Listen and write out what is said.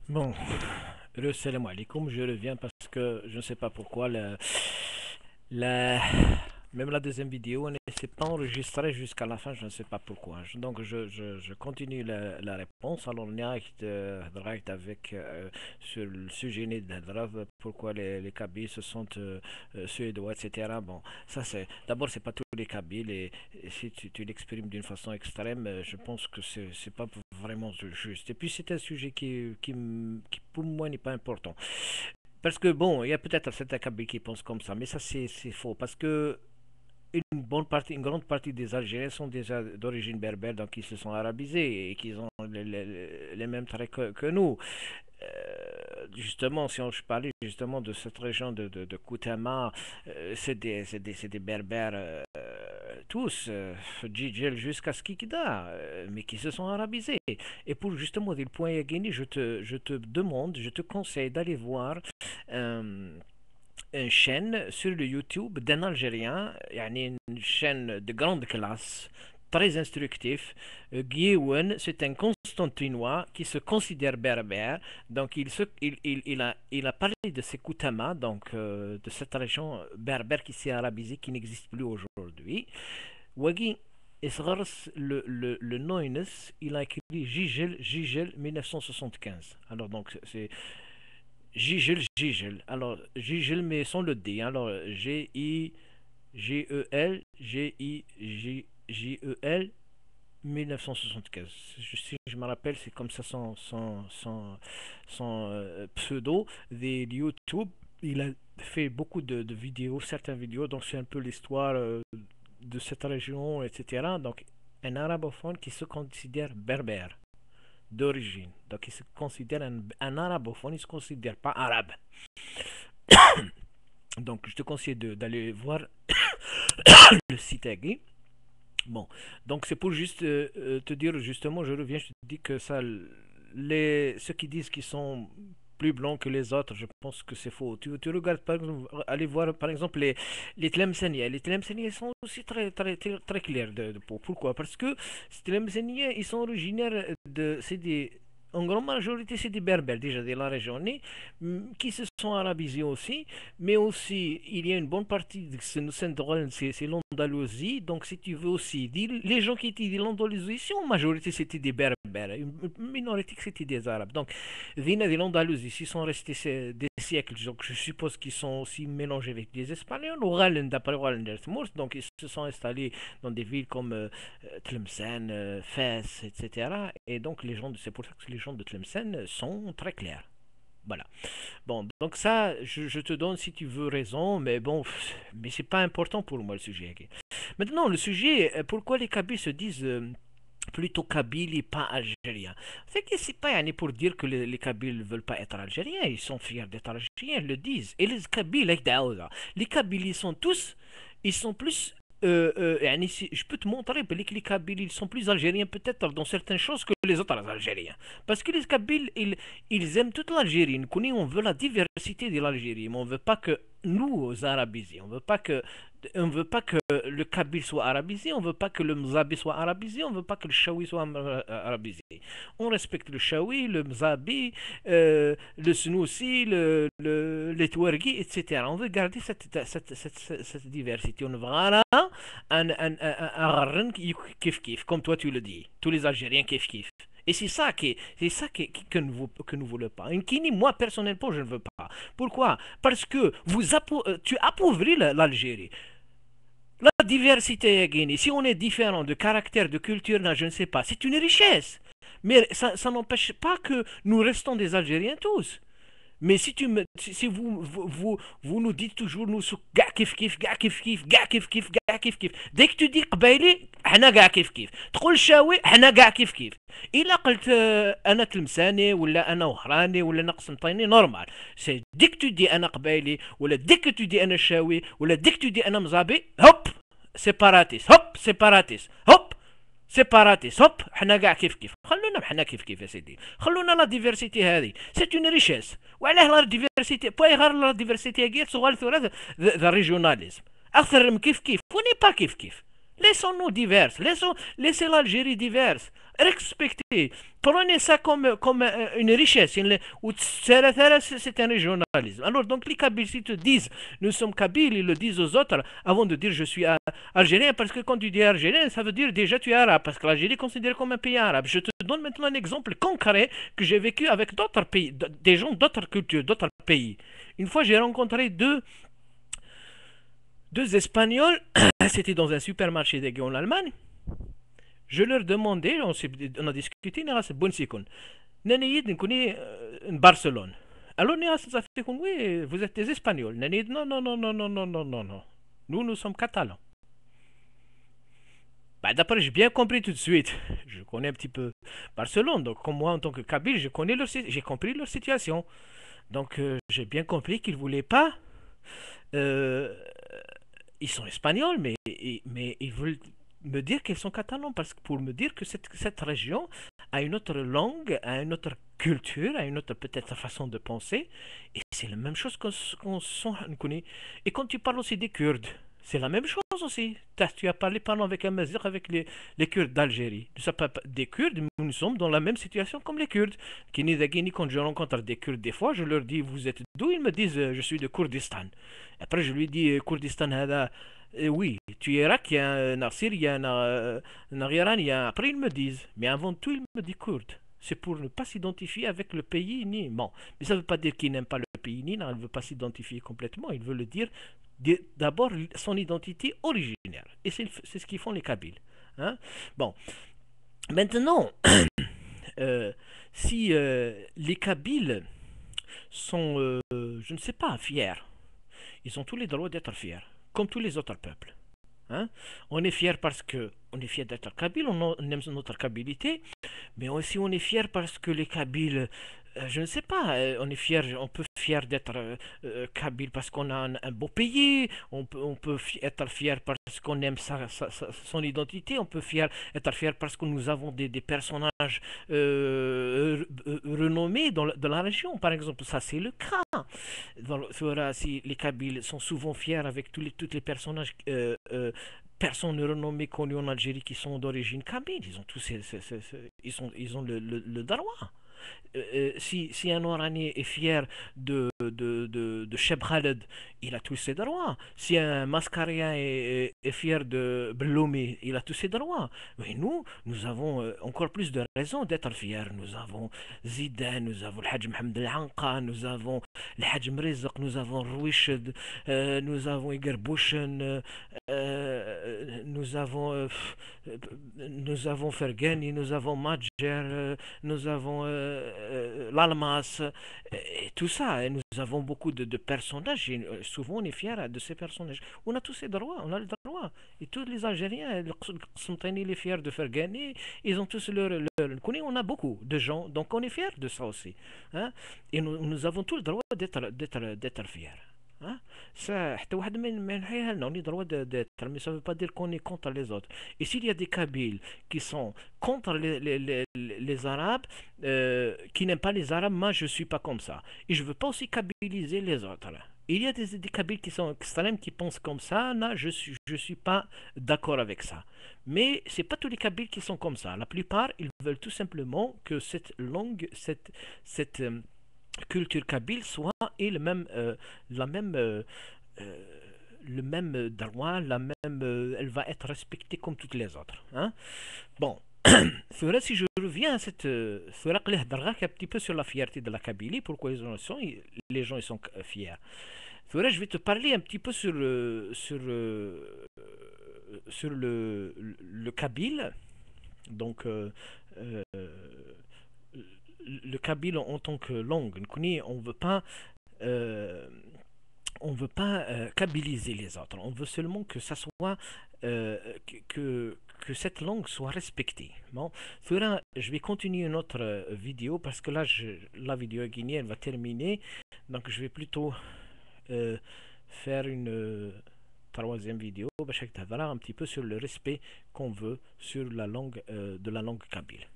Bon, le salam alaikum, je reviens parce que je ne sais pas pourquoi la- même la deuxième vidéo ne s'est pas enregistrée jusqu'à la fin, je ne sais pas pourquoi. Donc je continue la réponse. Alors, on a direct avec sur le sujet de pourquoi les Kabyles se sentent suédois, etc. Bon, ça c'est d'abord c'est pas tous les Kabyles et si tu l'exprimes d'une façon extrême, je pense que c'est pas vraiment juste. Et puis c'est un sujet qui pour moi n'est pas important. Parce que bon, il y a peut-être certains Kabyles qui pensent comme ça, mais ça c'est faux. Parce que une grande partie des Algériens sont déjà d'origine berbère, donc ils se sont arabisés et qu'ils ont les mêmes traits que nous. Justement, si je parlais justement de cette région de Koutama, c'est des berbères tous, Djidjel jusqu'à Skikda, mais qui se sont arabisés. Et pour justement dire le point Yagini, je te demande, je te conseille d'aller voir euh, une chaîne sur le YouTube d'un Algérien, يعني une chaîne de grande classe, très instructif. Guy c'est un Constantinois qui se considère berbère. Donc il a parlé de ses Koutama, donc de cette région berbère qui s'est arabisée, qui n'existe plus aujourd'hui. Wagi le nom il a écrit Gigel 1975. Alors donc c'est Gigel. Alors, Gigel, mais sans le D. Alors, Gigel, Gigel 1975. Si je me rappelle, c'est comme ça son pseudo des YouTube. Il a fait beaucoup de vidéos, certaines vidéos, donc c'est un peu l'histoire de cette région, etc. Donc, un arabophone qui se considère berbère d'origine. Donc, il se considère un arabophone, il ne se considère pas arabe. Donc, je te conseille d'aller voir le site Agui. Bon, donc c'est pour juste te dire justement, je reviens, je te dis que ça, ceux qui disent qu'ils sont plus blancs que les autres, je pense que c'est faux. Tu regardes par exemple, allez voir par exemple les Tlemceniens. Les Tlemceniens sont aussi très clairs de peau. Pourquoi? Parce que ces Tlemceniens, ils sont originaires c'est des, en grande majorité, c'est des Berbères déjà de la région qui se sont arabisés aussi, mais aussi il y a une bonne partie de c'est l'Andalousie. Donc si tu veux aussi, les gens qui étaient de l'Andalousie, si en majorité c'était des Berbères, une minorité que c'était des Arabes. Donc venant de l'Andalousie, ils sont restés des siècles, donc je suppose qu'ils sont aussi mélangés avec des Espagnols, ou d'après donc ils se sont installés dans des villes comme Tlemcen, Fès, etc. Et donc c'est pour ça que les gens de Tlemcen sont très clairs. Voilà. Bon, donc ça, je te donne si tu veux raison, mais bon, mais c'est pas important pour moi le sujet. Ok. Maintenant, le sujet, pourquoi les Kabyles se disent plutôt Kabyles et pas Algériens? C'est que c'est pas yani, pour dire que les Kabyles ne veulent pas être Algériens, ils sont fiers d'être Algériens, ils le disent. Et les Kabyles, les Kabyles, ils sont plus يعني je peux te montrer que les Kabyles ils sont plus algériens peut-être dans certaines choses que les autres Algériens. Parce que les Kabyles, ils aiment toute l'Algérie. On veut la diversité de l'Algérie, mais on ne veut pas que nous, aux arabisés, on veut pas que le Kabyle soit arabisé, on veut pas que le Mzabi soit arabisé, on veut pas que le Chaoui soit arabisé. On respecte le Chaoui, le Mzabi, le Snoussi, les Touareg, etc. On veut garder cette diversité. On veut un Gharren kif kif, comme toi tu le dis. Tous les Algériens kif kif. Et c'est ça que nous voulons pas. Une Kini, moi personnellement, je ne veux pas. Pourquoi? Parce que tu appauvris l'Algérie. La diversité, Guinée, si on est différent de caractère, de culture, là, je ne sais pas, c'est une richesse. Mais ça n'empêche pas que nous restons des Algériens tous. Mais si vous nous dites toujours nous gars kif kif gars kif kif gars kif kif gars kif kif, dès que tu dis قبايلي احنا gars كيف كيف تقول شاوي احنا gars كيف كيف. الا قلت انا تلمساني ولا انا وهراني ولا انا قسنطيني نورمال. سي ديك تو دي انا قبايلي ولا ديك تو دي انا شاوي ولا ديك تو دي انا مزابي هوب سيباراتيس هوب سيباراتيس هوب سيباراتيس هوب حنا كاع كيف كيف. خلونا حنا كيف كيف يا سيدي. خلونا لا ديفيرسيتي هذه سي اون ريشيس. وعلاه لا ديفيرسيتي بوي غير لا ديفيرسيتي كي صغال ثورة ذا ريجوناليزم اكثر من كيف كيف وني با كيف كيف. Laissons-nous diverses, laissez l'Algérie diverse, respectez, prenez ça comme une richesse, c'est un régionalisme. Alors donc les Kabyles, s'ils te disent, nous sommes Kabyles, ils le disent aux autres, avant de dire je suis algérien, parce que quand tu dis algérien, ça veut dire déjà tu es arabe, parce que l'Algérie est considérée comme un pays arabe. Je te donne maintenant un exemple concret que j'ai vécu avec d'autres pays, des gens d'autres cultures, d'autres pays. Une fois j'ai rencontré deux Espagnols, c'était dans un supermarché de en Allemagne. Je leur demandais, on a discuté, c'est bon sikon. Nanayid, on connaît Barcelone. Alors, ça fait comme oui, vous êtes des Espagnols. Nanayid, non, non, non, non, non, non, non, non, non. Nous sommes Catalans. Bah, d'après, j'ai bien compris tout de suite. Je connais un petit peu Barcelone, donc comme moi en tant que Kabyle, j'ai compris leur situation. Donc, j'ai bien compris qu'ils ne voulaient pas. euh, Ils sont espagnols, mais ils veulent me dire qu'ils sont catalans, parce que pour me dire que cette région a une autre langue, a une autre culture, a une autre peut-être façon de penser, et c'est la même chose qu'on connaît. Et quand tu parles aussi des Kurdes, c'est la même chose aussi. Tu as parlé pendant avec un Mazir, avec les Kurdes d'Algérie. Nous sommes pas des Kurdes, nous sommes dans la même situation comme les Kurdes. Quand je rencontre des Kurdes des fois, je leur dis, vous êtes d'où? Ils me disent, je suis de Kurdistan. Après, je lui dis, Kurdistan, oui, tu es irakien, syrien, iranien. Après, ils me disent, mais avant tout, ils me disent kurde. C'est pour ne pas s'identifier avec le pays ni. Bon, mais ça ne veut pas dire qu'ils n'aiment pas le pays ni, non, ils ne veulent pas s'identifier complètement. Ils veulent le dire d'abord son identité originaire. Et c'est ce qu'ils font les Kabyles. Hein. Bon, maintenant, euh, si les Kabyles sont, je ne sais pas, fiers, ils ont tous les droits d'être fiers, comme tous les autres peuples. Hein. On est fier parce que on est fier d'être kabyle, on aime notre kabilité, mais aussi on est fier parce que les Kabyles, je ne sais pas, on est fier, on peut fier d'être kabyle parce qu'on a un beau pays, on peut être fier parce qu'on aime son identité, on peut être fier parce que nous avons des personnages renommés de la région, par exemple, ça c'est le cas. Si les Kabyles sont souvent fiers avec tous les personnages personnes renommées connues en Algérie qui sont d'origine kabyle. Ils ont tous ils ont le droit. Si un Oranais est fier de Cheb Khaled, il a tous ses droits. Si un Mascarien est fier de Bloumé, il a tous ses droits. Mais nous avons encore plus de raisons d'être fiers. Nous avons Zidane, nous avons le Hajj Mohamed El Anqa, nous avons le Hajj Mrizq, nous avons Rouiched, nous avons Iger Bouchen, nous avons Fergani, nous avons Madjer, nous avons l'Almas, et tout ça. Et nous avons beaucoup de personnages, et souvent on est fiers de ces personnages. On a tous ces droits, on a le droit. Et tous les Algériens, les fiers de Fergani, ils ont tous on a beaucoup de gens, donc on est fiers de ça aussi. Hein. Et nous avons tout le droit d'être fiers. Hein. Ça, on est droit d'être, mais ça ne veut pas dire qu'on est contre les autres. Et s'il y a des Kabyles qui sont contre les Arabes, qui n'aiment pas les Arabes, moi je ne suis pas comme ça. Et je ne veux pas aussi kabyliser les autres. Il y a des Kabyles qui sont extrêmes, qui pensent comme ça. Là, je suis pas d'accord avec ça. Mais c'est pas tous les Kabyles qui sont comme ça. La plupart, ils veulent tout simplement que cette langue, cette culture kabyle soit et la même euh, le même droit, elle va être respectée comme toutes les autres. Hein. Bon, si je reviens à cette un petit peu sur la fierté de la Kabylie, pourquoi les gens ils sont fiers. Je vais te parler un petit peu sur le Kabyle. Donc, euh, le kabyle en tant que langue, on veut pas, euh, on veut pas kabyliser les autres. On veut seulement que ça soit euh, que cette langue soit respectée. Bon, je vais continuer une autre vidéo parce que là, la vidéo guinéenne va terminer, donc je vais plutôt euh, faire une troisième vidéo, un petit peu sur le respect qu'on veut sur la langue de la langue kabyle.